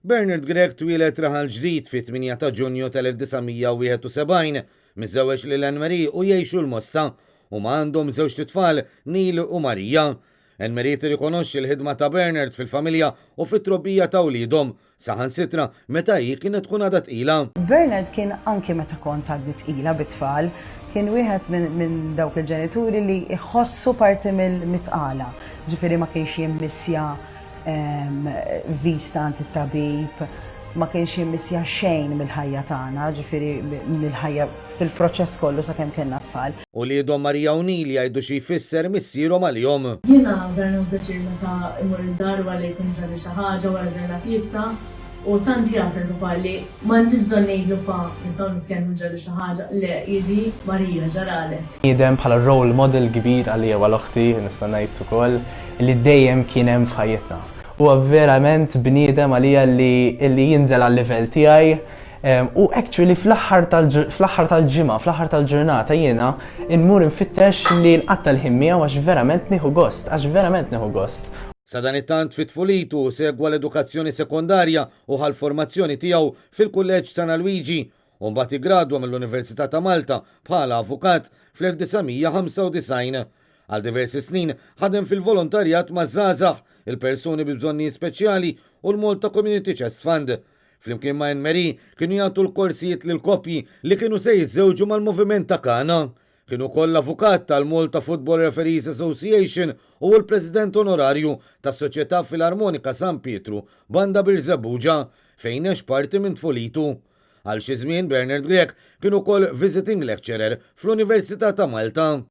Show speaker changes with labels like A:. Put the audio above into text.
A: Bernard Gregg twilet raħal ġdid fit-8 ta' Ġunju tal-1971 miż-żewġ lil Anne-Marie u jgħixu l-Mosta u ma għandhom żewġ titfal Neil u Marija. Anne-Marie tirrikonoxxi l-ħidma ta' Bernard fil-familja u fit-trobbija ta' wliedhom saħansitra meta hi kienet tkun għadha tqila.
B: Bernard kien anke meta kont għaddi tqila bit-tfal, kien wieħed minn dawk il-ġenituri li jħossu parti mill-mitqala. Ġifieri ma kienx jimmissja vista għand it-tabib, ma kienx jimmissja xejn mill-ħajja tagħna, ġifieri mill-ħajja fil-proċess kollu sakemm kellna tfal.
A: U liedhom Marija u Neil jgħidu xi jfisser missierhom għalihom.
C: Jiena vera nbeċir meta imur id-dar wara jkun ġara xi ħaġa wara ġurnata jibsa u tant jagħmel il-papa li m'għandix bżonn ngħidlu pa nistgħu nitkellmu ġara xi ħaġa le jiġi Marija ġaralek.
D: Jidhem bħala role model kbir għalija wal oħti nista' ngħid ukoll li dejjem kien hemm f'ħajjitna. Huwa verament bniedem għalija li jinżel għal-livell tiegħi u actually fl-aħħar tal-ġimgħa, fl-aħħar tal-ġurnata jiena nmur infittex li nqatta' l-ħimmija għax verament nieħu gost.
A: Sa dan it-tant fit-tfulitu segwa l-edukazzjoni sekondarja u ħall-formazzjoni tiegħu fil-Kulleġġ San Luigi u mbagħad igradwa mill-Università ta' Malta bħala avukat fl-1995. Għal diversi snin ħadem fil-volontarjat ma' żgħażagħ, il-persuni bi bżonni speċjali u l-Malta Community Chest Fund. Flimkien ma' Anne-Marie kienu jagħtu l-korsijiet lil koppji li kienu se jiżżewġu mal-moviment ta' Kana. Kienu koll avukat tal-Malta Football Referees Association u l-President Onorarju tas-Soċjetà Filarmonika San Pietru Banda Birżebbuġa fejn hex parti minn tfulitu. Għal xi żmien Bernard Gregg kienu koll visiting lecturer fl-Università ta' Malta.